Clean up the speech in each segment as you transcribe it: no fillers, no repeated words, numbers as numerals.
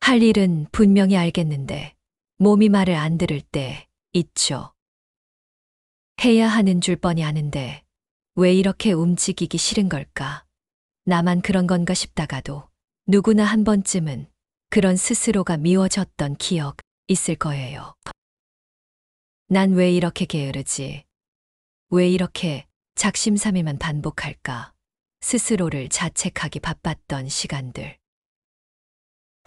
할 일은 분명히 알겠는데 몸이 말을 안 들을 때 있죠. 해야 하는 줄 뻔히 아는데 왜 이렇게 움직이기 싫은 걸까? 나만 그런 건가 싶다가도 누구나 한 번쯤은 그런 스스로가 미워졌던 기억 있을 거예요. 난 왜 이렇게 게으르지? 왜 이렇게 작심삼일만 반복할까? 스스로를 자책하기 바빴던 시간들.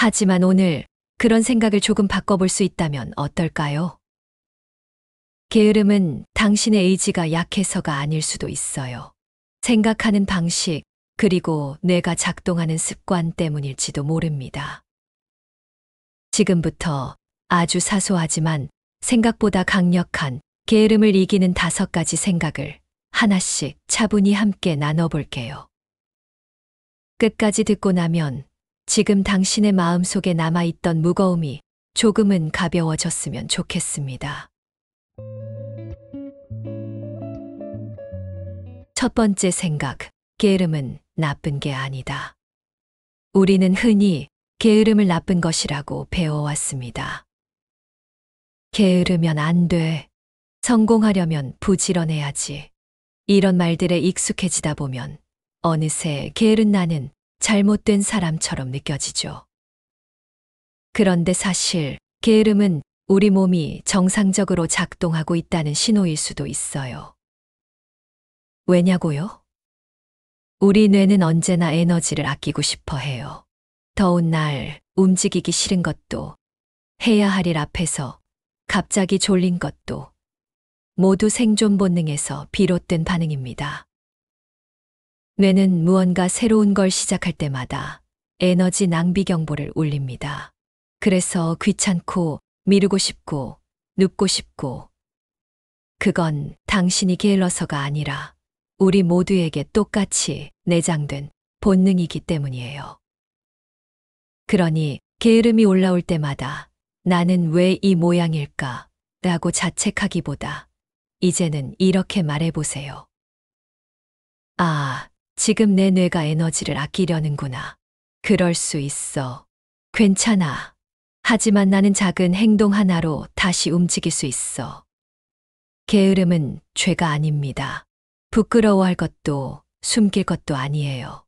하지만 오늘 그런 생각을 조금 바꿔볼 수 있다면 어떨까요? 게으름은 당신의 의지가 약해서가 아닐 수도 있어요. 생각하는 방식, 그리고 뇌가 작동하는 습관 때문일지도 모릅니다. 지금부터 아주 사소하지만 생각보다 강력한 게으름을 이기는 5가지 생각을 하나씩 차분히 함께 나눠볼게요. 끝까지 듣고 나면 지금 당신의 마음속에 남아있던 무거움이 조금은 가벼워졌으면 좋겠습니다. 첫 번째 생각, 게으름은 나쁜 게 아니다. 우리는 흔히 게으름을 나쁜 것이라고 배워왔습니다. 게으르면 안 돼. 성공하려면 부지런해야지. 이런 말들에 익숙해지다 보면 어느새 게으른 나는 잘못된 사람처럼 느껴지죠. 그런데 사실 게으름은 우리 몸이 정상적으로 작동하고 있다는 신호일 수도 있어요. 왜냐고요? 우리 뇌는 언제나 에너지를 아끼고 싶어 해요. 더운 날 움직이기 싫은 것도, 해야 할 일 앞에서 갑자기 졸린 것도 모두 생존 본능에서 비롯된 반응입니다. 뇌는 무언가 새로운 걸 시작할 때마다 에너지 낭비 경보를 울립니다. 그래서 귀찮고 미루고 싶고 눕고 싶고, 그건 당신이 게을러서가 아니라 우리 모두에게 똑같이 내장된 본능이기 때문이에요. 그러니 게으름이 올라올 때마다 나는 왜 이 모양일까? 라고 자책하기보다 이제는 이렇게 말해보세요. 아, 지금 내 뇌가 에너지를 아끼려는구나. 그럴 수 있어. 괜찮아. 하지만 나는 작은 행동 하나로 다시 움직일 수 있어. 게으름은 죄가 아닙니다. 부끄러워할 것도 숨길 것도 아니에요.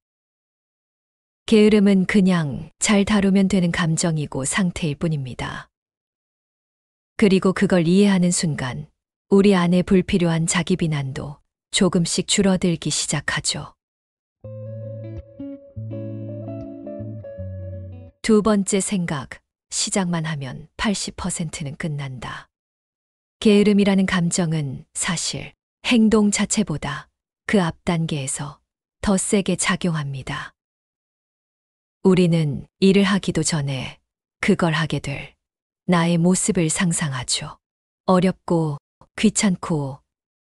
게으름은 그냥 잘 다루면 되는 감정이고 상태일 뿐입니다. 그리고 그걸 이해하는 순간 우리 안에 불필요한 자기 비난도 조금씩 줄어들기 시작하죠. 두 번째 생각, 시작만 하면 80%는 끝난다. 게으름이라는 감정은 사실 행동 자체보다 그 앞 단계에서 더 세게 작용합니다. 우리는 일을 하기도 전에 그걸 하게 될 나의 모습을 상상하죠. 어렵고 귀찮고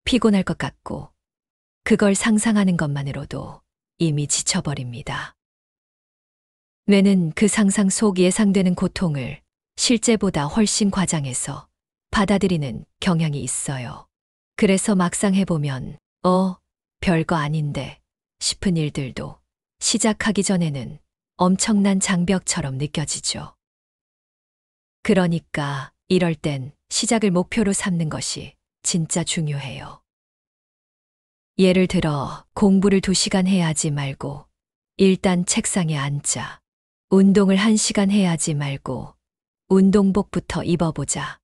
피곤할 것 같고, 그걸 상상하는 것만으로도 이미 지쳐버립니다. 뇌는 그 상상 속 예상되는 고통을 실제보다 훨씬 과장해서 받아들이는 경향이 있어요. 그래서 막상 해보면 별거 아닌데 싶은 일들도 시작하기 전에는 엄청난 장벽처럼 느껴지죠. 그러니까 이럴 땐 시작을 목표로 삼는 것이 진짜 중요해요. 예를 들어 공부를 2시간 해야지 말고 일단 책상에 앉자. 운동을 1시간 해야지 말고 운동복부터 입어보자.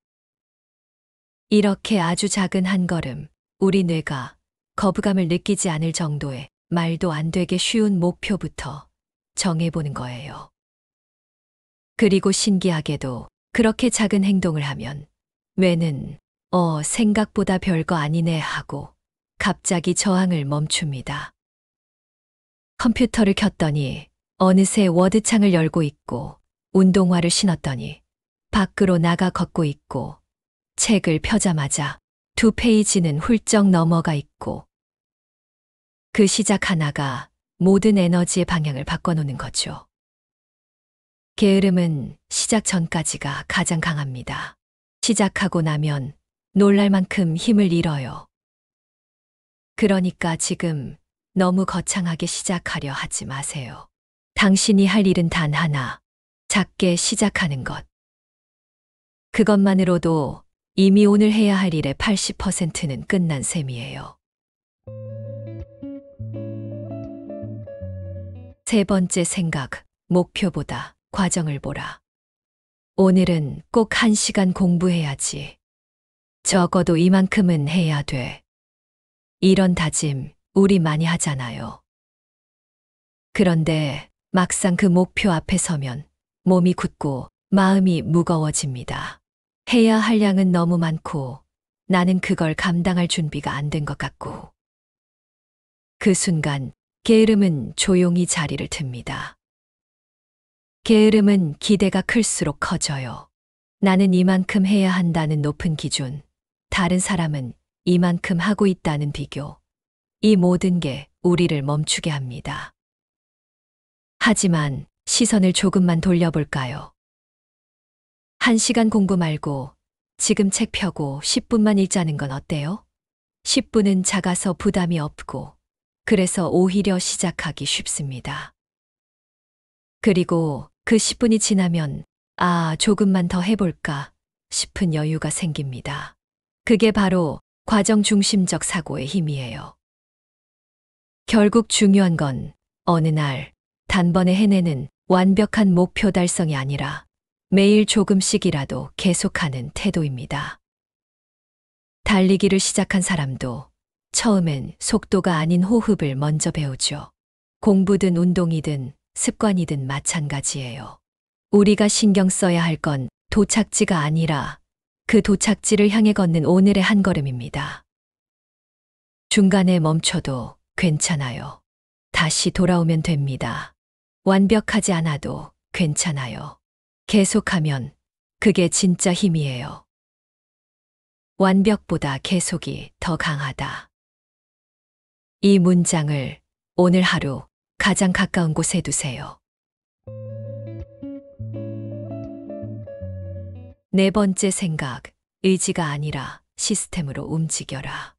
이렇게 아주 작은 한 걸음, 우리 뇌가 거부감을 느끼지 않을 정도의 말도 안 되게 쉬운 목표부터 정해보는 거예요. 그리고 신기하게도 그렇게 작은 행동을 하면 뇌는 생각보다 별거 아니네 하고 갑자기 저항을 멈춥니다. 컴퓨터를 켰더니 어느새 워드창을 열고 있고, 운동화를 신었더니 밖으로 나가 걷고 있고, 책을 펴자마자 2페이지는 훌쩍 넘어가 있고, 그 시작 하나가 모든 에너지의 방향을 바꿔놓는 거죠. 게으름은 시작 전까지가 가장 강합니다. 시작하고 나면 놀랄 만큼 힘을 잃어요. 그러니까 지금 너무 거창하게 시작하려 하지 마세요. 당신이 할 일은 단 하나, 작게 시작하는 것. 그것만으로도 이미 오늘 해야 할 일의 80%는 끝난 셈이에요. 세 번째 생각, 목표보다 과정을 보라. 오늘은 꼭 1시간 공부해야지. 적어도 이만큼은 해야 돼. 이런 다짐 우리 많이 하잖아요. 그런데 막상 그 목표 앞에 서면 몸이 굳고 마음이 무거워집니다. 해야 할 양은 너무 많고 나는 그걸 감당할 준비가 안 된 것 같고. 그 순간 게으름은 조용히 자리를 틉니다. 게으름은 기대가 클수록 커져요. 나는 이만큼 해야 한다는 높은 기준, 다른 사람은 이만큼 하고 있다는 비교. 이 모든 게 우리를 멈추게 합니다. 하지만 시선을 조금만 돌려볼까요? 1시간 공부 말고 지금 책 펴고 10분만 읽자는 건 어때요? 10분은 작아서 부담이 없고 그래서 오히려 시작하기 쉽습니다. 그리고 그 10분이 지나면 조금만 더 해볼까 싶은 여유가 생깁니다. 그게 바로 과정 중심적 사고의 힘이에요. 결국 중요한 건 어느 날 단번에 해내는 완벽한 목표 달성이 아니라 매일 조금씩이라도 계속하는 태도입니다. 달리기를 시작한 사람도 처음엔 속도가 아닌 호흡을 먼저 배우죠. 공부든 운동이든 습관이든 마찬가지예요. 우리가 신경 써야 할 건 도착지가 아니라 그 도착지를 향해 걷는 오늘의 한 걸음입니다. 중간에 멈춰도 괜찮아요. 다시 돌아오면 됩니다. 완벽하지 않아도 괜찮아요. 계속하면 그게 진짜 힘이에요. 완벽보다 계속이 더 강하다. 이 문장을 오늘 하루 가장 가까운 곳에 두세요. 네 번째 생각, 의지가 아니라 시스템으로 움직여라.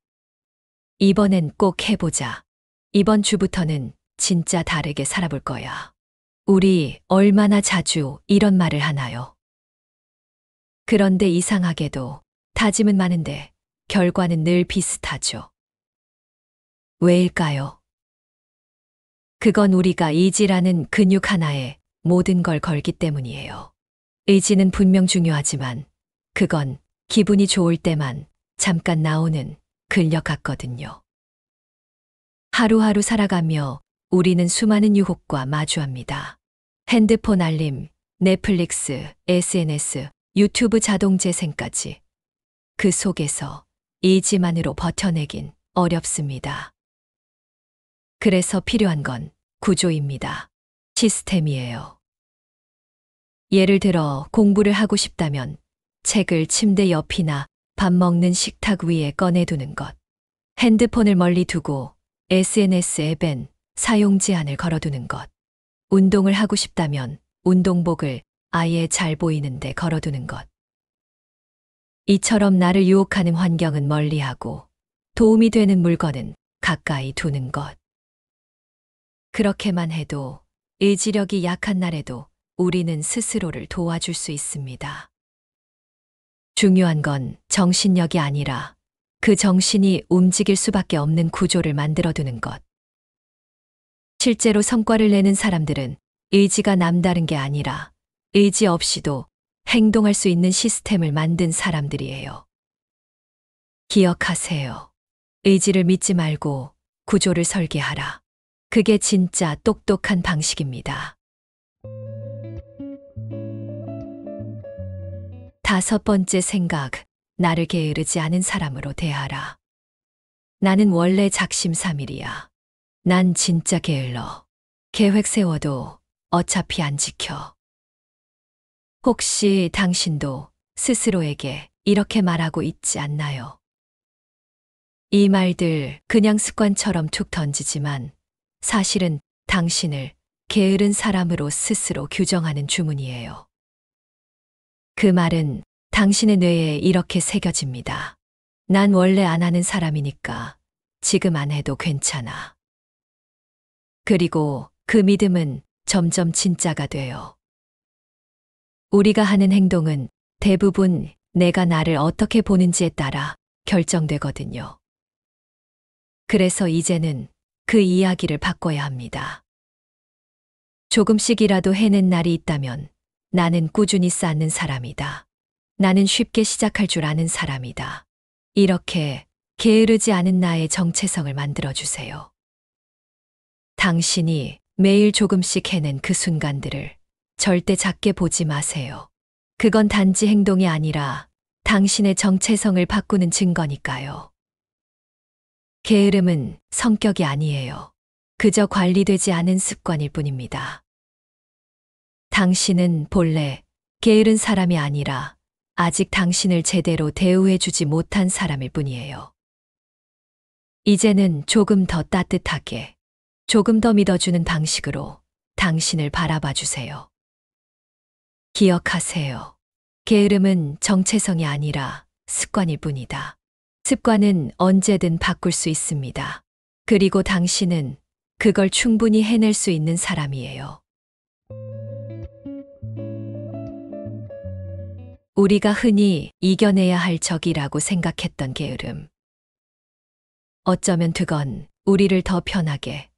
이번엔 꼭 해보자. 이번 주부터는 진짜 다르게 살아볼 거야. 우리 얼마나 자주 이런 말을 하나요? 그런데 이상하게도 다짐은 많은데 결과는 늘 비슷하죠. 왜일까요? 그건 우리가 의지라는 근육 하나에 모든 걸 걸기 때문이에요. 의지는 분명 중요하지만 그건 기분이 좋을 때만 잠깐 나오는 근력 같거든요. 하루하루 살아가며 우리는 수많은 유혹과 마주합니다. 핸드폰 알림, 넷플릭스, SNS, 유튜브 자동 재생까지. 그 속에서 의지만으로 버텨내긴 어렵습니다. 그래서 필요한 건 구조입니다. 시스템이에요. 예를 들어 공부를 하고 싶다면 책을 침대 옆이나 밥 먹는 식탁 위에 꺼내두는 것. 핸드폰을 멀리 두고 SNS 앱엔 사용 제한을 걸어두는 것. 운동을 하고 싶다면 운동복을 아예 잘 보이는데 걸어두는 것. 이처럼 나를 유혹하는 환경은 멀리하고 도움이 되는 물건은 가까이 두는 것. 그렇게만 해도 의지력이 약한 날에도 우리는 스스로를 도와줄 수 있습니다. 중요한 건 정신력이 아니라 그 정신이 움직일 수밖에 없는 구조를 만들어두는 것. 실제로 성과를 내는 사람들은 의지가 남다른 게 아니라 의지 없이도 행동할 수 있는 시스템을 만든 사람들이에요. 기억하세요. 의지를 믿지 말고 구조를 설계하라. 그게 진짜 똑똑한 방식입니다. 다섯 번째 생각, 나를 게으르지 않은 사람으로 대하라. 나는 원래 작심삼일이야. 난 진짜 게을러. 계획 세워도 어차피 안 지켜. 혹시 당신도 스스로에게 이렇게 말하고 있지 않나요? 이 말들 그냥 습관처럼 툭 던지지만 사실은 당신을 게으른 사람으로 스스로 규정하는 주문이에요. 그 말은 당신의 뇌에 이렇게 새겨집니다. 난 원래 안 하는 사람이니까 지금 안 해도 괜찮아. 그리고 그 믿음은 점점 진짜가 돼요. 우리가 하는 행동은 대부분 내가 나를 어떻게 보는지에 따라 결정되거든요. 그래서 이제는 그 이야기를 바꿔야 합니다. 조금씩이라도 해낸 날이 있다면 나는 꾸준히 쌓는 사람이다. 나는 쉽게 시작할 줄 아는 사람이다. 이렇게 게으르지 않은 나의 정체성을 만들어주세요. 당신이 매일 조금씩 해낸 그 순간들을 절대 작게 보지 마세요. 그건 단지 행동이 아니라 당신의 정체성을 바꾸는 증거니까요. 게으름은 성격이 아니에요. 그저 관리되지 않은 습관일 뿐입니다. 당신은 본래 게으른 사람이 아니라 아직 당신을 제대로 대우해주지 못한 사람일 뿐이에요. 이제는 조금 더 따뜻하게, 조금 더 믿어주는 방식으로 당신을 바라봐 주세요. 기억하세요. 게으름은 정체성이 아니라 습관일 뿐이다. 습관은 언제든 바꿀 수 있습니다. 그리고 당신은 그걸 충분히 해낼 수 있는 사람이에요. 우리가 흔히 이겨내야 할 적이라고 생각했던 게으름. 어쩌면 그건 우리를 더 편하게,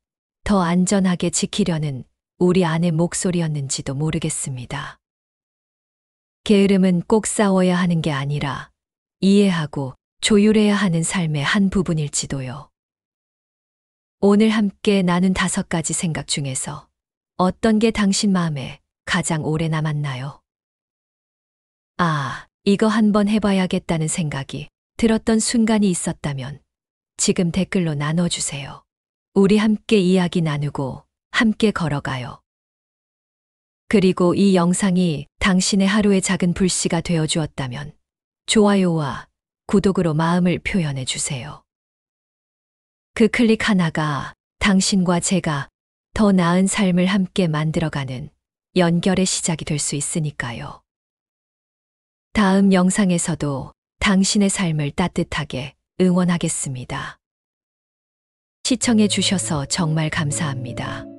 더 안전하게 지키려는 우리 안의 목소리였는지도 모르겠습니다. 게으름은 꼭 싸워야 하는 게 아니라 이해하고 조율해야 하는 삶의 한 부분일지도요. 오늘 함께 나눈 5가지 생각 중에서 어떤 게 당신 마음에 가장 오래 남았나요? 이거 한번 해봐야겠다는 생각이 들었던 순간이 있었다면 지금 댓글로 나눠주세요. 우리 함께 이야기 나누고 함께 걸어가요. 그리고 이 영상이 당신의 하루의 작은 불씨가 되어 주었다면 좋아요와 구독으로 마음을 표현해 주세요. 그 클릭 하나가 당신과 제가 더 나은 삶을 함께 만들어가는 연결의 시작이 될 수 있으니까요. 다음 영상에서도 당신의 삶을 따뜻하게 응원하겠습니다. 시청해 주셔서 정말 감사합니다.